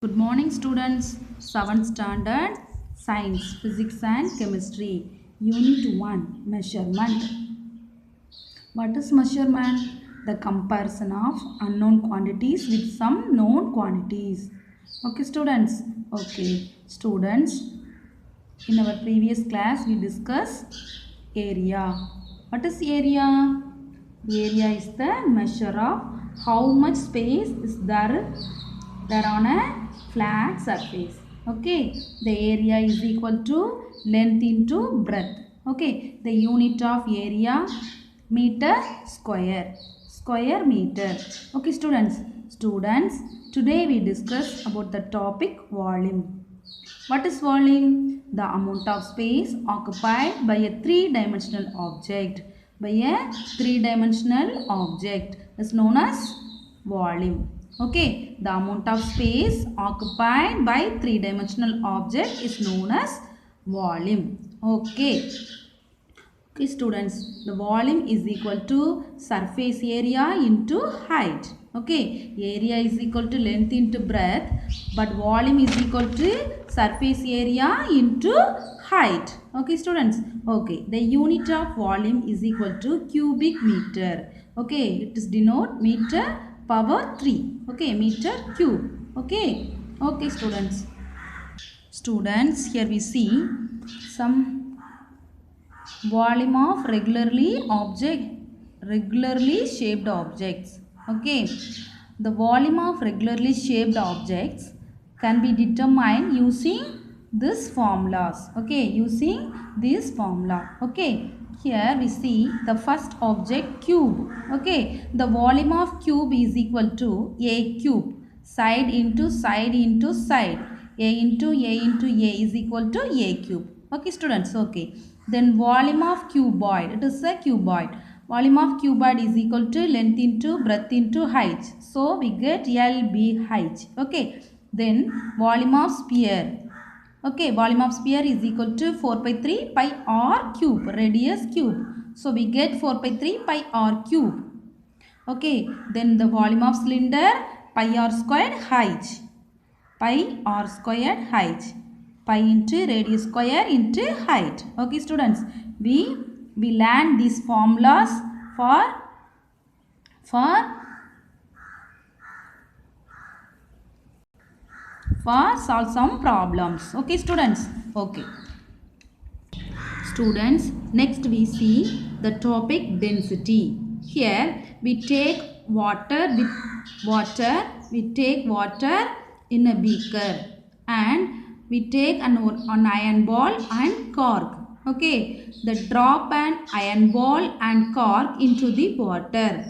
Good morning students, 7th standard science, physics and chemistry, unit 1 measurement. What is measurement? The comparison of unknown quantities with some known quantities. Okay students, in our previous class we discussed area. What is area? Area is the measure of how much space is there on a flat surface. Okay, the area is equal to length into breadth. Okay, the unit of area meter square meter. Okay students, today we discuss about the topic volume. What is volume? The amount of space occupied by a three-dimensional object. Is known as volume. Okay, the amount of space occupied by three-dimensional object is known as volume. Okay students, the volume is equal to surface area into height. Okay, area is equal to length into breadth, but volume is equal to surface area into height. Okay students, okay, the unit of volume is equal to cubic meter. Okay, it is denote meter power 3. Okay, meter cube. Okay students, here we see some volume of regularly shaped objects. Okay, the volume of regularly shaped objects can be determined using these formulas. Okay, using this formula. Okay, here we see the first object, cube. Okay, the volume of cube is equal to a cube, side into side into side, a into a into a is equal to a cube. Okay students, okay. Then volume of cuboid, it is a cuboid. Volume of cuboid is equal to length into breadth into height. So we get LBH. Okay. Then volume of sphere. Okay, volume of sphere is equal to 4 by 3 pi r cube, radius cube. So we get 4 by 3 pi r cube. Okay, then the volume of cylinder, pi r squared height. Pi r squared height. Pi into radius square into height. Okay students, we learn these formulas for solve some problems. Okay students, okay students, next we see the topic density. Here we take water in a beaker, and we take an iron ball and cork. Okay, the drop an iron ball and cork into the water.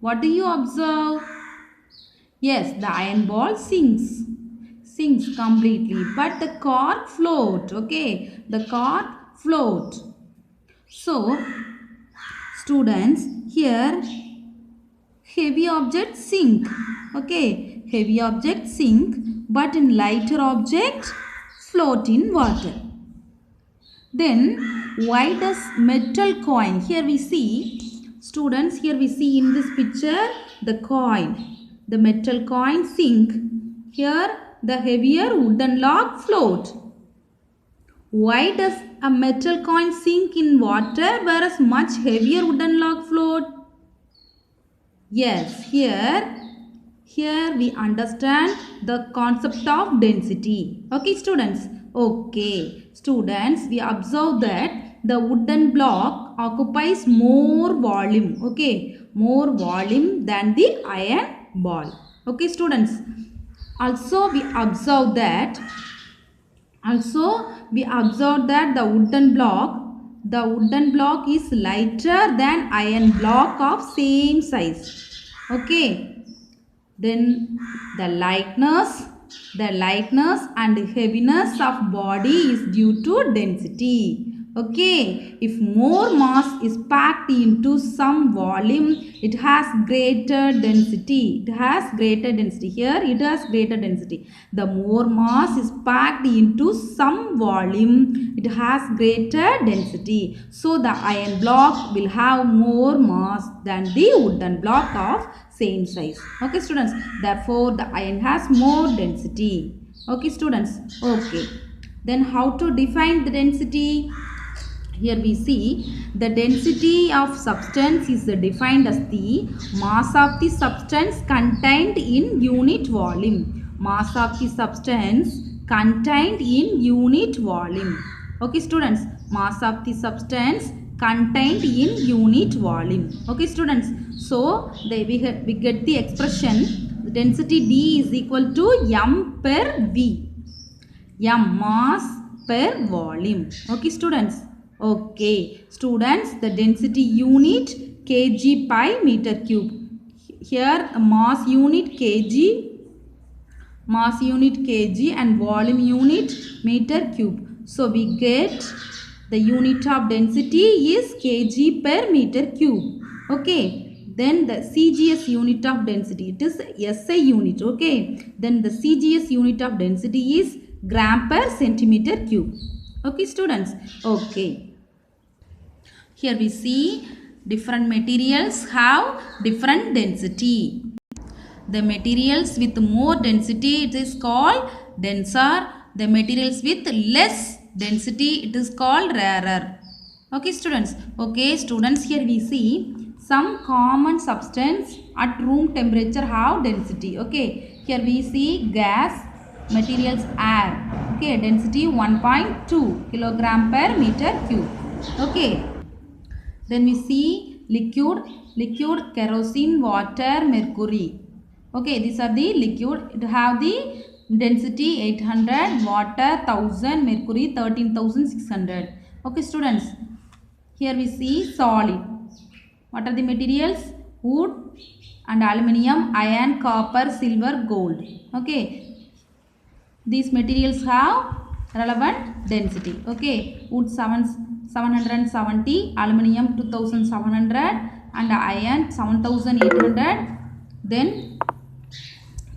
What do you observe? Yes, the iron ball sinks completely, but the cork float. Okay, the cork float. So students, here heavy objects sink. Okay, heavy objects sink, but in lighter objects float in water. Then why does metal coin, here we see students, here we see in this picture the coin, the metal coin sink. Here the heavier wooden log float. Why does a metal coin sink in water whereas much heavier wooden log float? Yes, here we understand the concept of density. Okay students, okay students, we observe that the wooden block occupies more volume. Okay, more volume than the iron ball. Okay students, also we observe that the wooden block is lighter than iron block of same size. Okay, then the lightness and heaviness of body is due to density. Okay, if more mass is packed into some volume, it has greater density. Here it has greater density. The more mass is packed into some volume, it has greater density. So the iron block will have more mass than the wooden block of same size. Okay students, therefore the iron has more density. Okay students, okay. Then how to define the density? Here we see the density of substance is defined as the mass of the substance contained in unit volume. Mass of the substance contained in unit volume. Okay students, mass of the substance contained in unit volume. Okay students, so we get the expression the density D is equal to M per V. M, mass per volume. Okay students. Okay students, the density unit kg by meter cube. Here mass unit kg and volume unit meter cube. So we get the unit of density is kg per meter cube. Okay, then the CGS unit of density, it is SI unit. Okay, then the CGS unit of density is gram per centimeter cube. Okay students, okay. Here we see different materials have different density. The materials with more density, it is called denser. The materials with less density, it is called rarer. Okay students, okay students, here we see some common substance at room temperature have density. Okay, here we see gas, materials air. Okay, density 1.2 kilogram per meter cube. Okay. Then we see liquid, kerosene, water, mercury. Okay, these are the liquid. It have the density 800, water 1000, mercury 13600. Okay, students. Here we see solid. What are the materials? Wood and aluminium, iron, copper, silver, gold. Okay, these materials have relevant density. Okay, wood 770, aluminium 2700 and iron 7800, then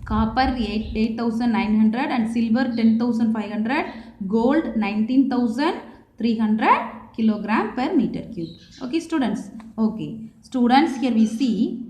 copper 8900 and silver 10500, gold 19300 kilogram per meter cube. Okay students, okay students, here we see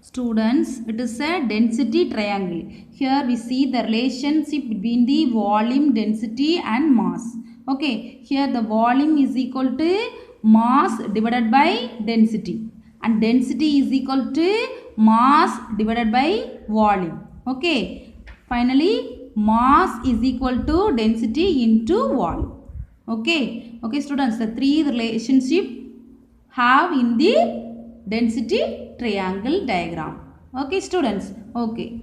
students, it is a density triangle. Here we see the relationship between the volume, density and mass. Okay, here the volume is equal to mass divided by density and density is equal to mass divided by volume. Okay, finally mass is equal to density into volume. Okay, okay students, the three relationship have in the density triangle diagram. Okay students, okay.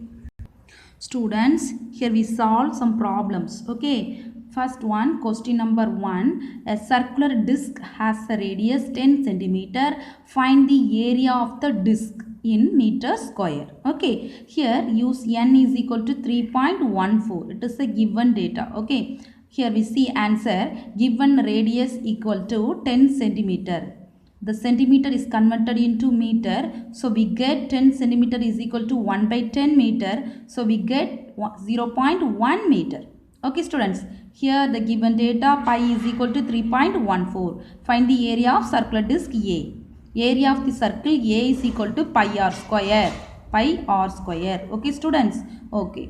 Students, here we solve some problems. Okay, first one, question number 1. A circular disc has a radius 10 centimeter. Find the area of the disc in meter square. Okay, here use n is equal to 3.14. It is a given data. Okay, here we see answer. Given radius equal to 10 centimeter. The centimeter is converted into meter. So we get 10 centimeter is equal to 1 by 10 meter. So we get 0.1 meter. Okay students, here the given data pi is equal to 3.14. Find the area of circular disc A. Area of the circle A is equal to pi r square. Pi r square. Okay students, okay.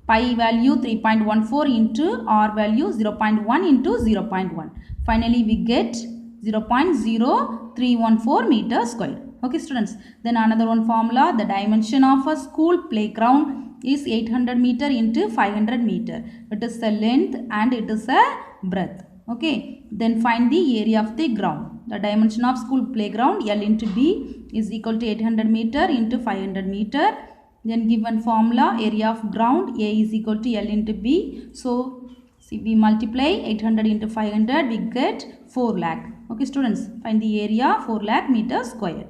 Pi value 3.14 into r value 0.1 into 0.1. Finally we get 0.0314 meter square. Okay students, then another one formula, the dimension of a school playground is 800 meter into 500 meter. It is the length and it is a breadth. Okay, then find the area of the ground. The dimension of school playground L into B is equal to 800 meter into 500 meter. Then given formula, area of ground A is equal to L into B. So see, we multiply 800 into 500, we get 4 lakh. Okay students, find the area 4 lakh meter square.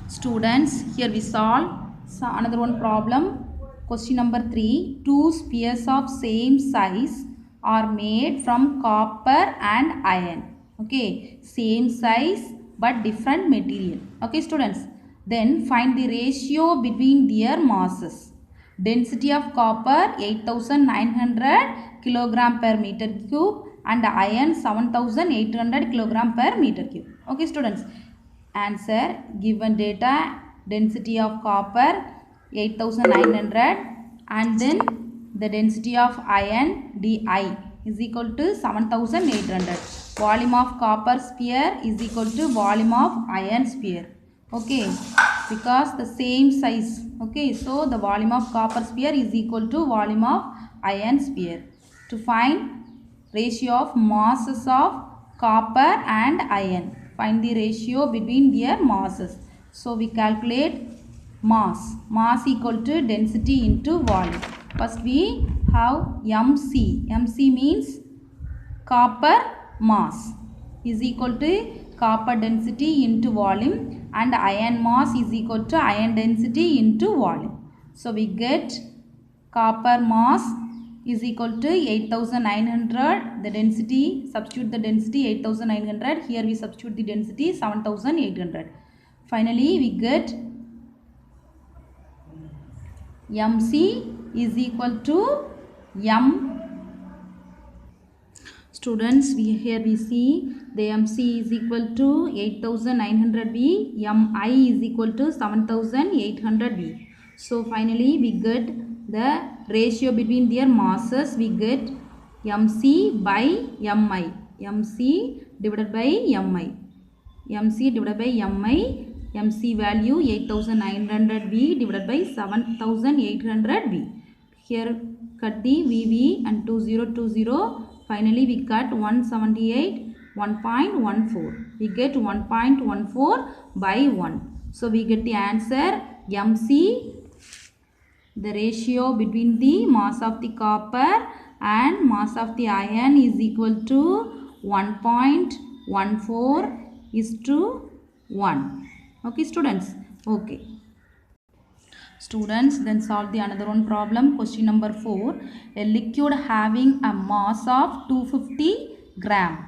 Students, here we solve another one problem. Question number 3. Two spheres of same size are made from copper and iron. Okay, same size but different material. Okay students, then find the ratio between their masses. Density of copper 8900 kilogram per meter cube and iron 7800 kilogram per meter cube. Okay students, answer given data density of copper 8900 and then the density of iron Di is equal to 7800. Volume of copper sphere is equal to volume of iron sphere. Okay, because the same size. Okay, so the volume of copper sphere is equal to volume of iron sphere. To find ratio of masses of copper and iron. Find the ratio between their masses. So we calculate mass. Mass equal to density into volume. First we have MC. MC means copper mass is equal to copper density into volume and iron mass is equal to iron density into volume. So we get copper mass is equal to 8900. The density, substitute the density 8900. Here we substitute the density 7800. Finally we get MC is equal to M. Students, here we see the MC is equal to 8900 V, MI is equal to 7800 V. So finally we get the ratio between their masses. We get MC by MI. MC divided by MI. MC divided by MI. MC value 8900 V divided by 7800 V. Here cut the VV and 2020. Finally we cut 178 1.14. We get 1.14 by 1. So we get the answer MC. The ratio between the mass of the copper and mass of the iron is equal to 1.14:1. Okay students. Okay. Students, then solve the another one problem. Question number 4. A liquid having a mass of 250 gram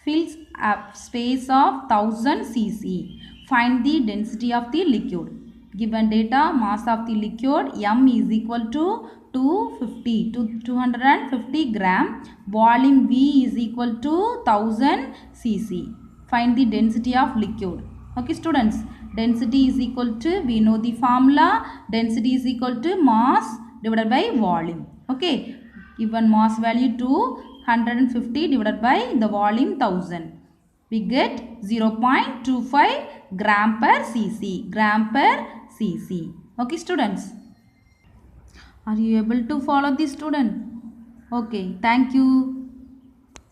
fills a space of 1000 cc. Find the density of the liquid. Given data, mass of the liquid M is equal to 250 gram. Volume V is equal to 1000 cc. Find the density of liquid. Okay students, density is equal to, we know the formula, density is equal to mass divided by volume. Okay, given mass value 250 divided by the volume 1000. We get 0.25 gram per cc. Okay students, are you able to follow this student? Okay, thank you.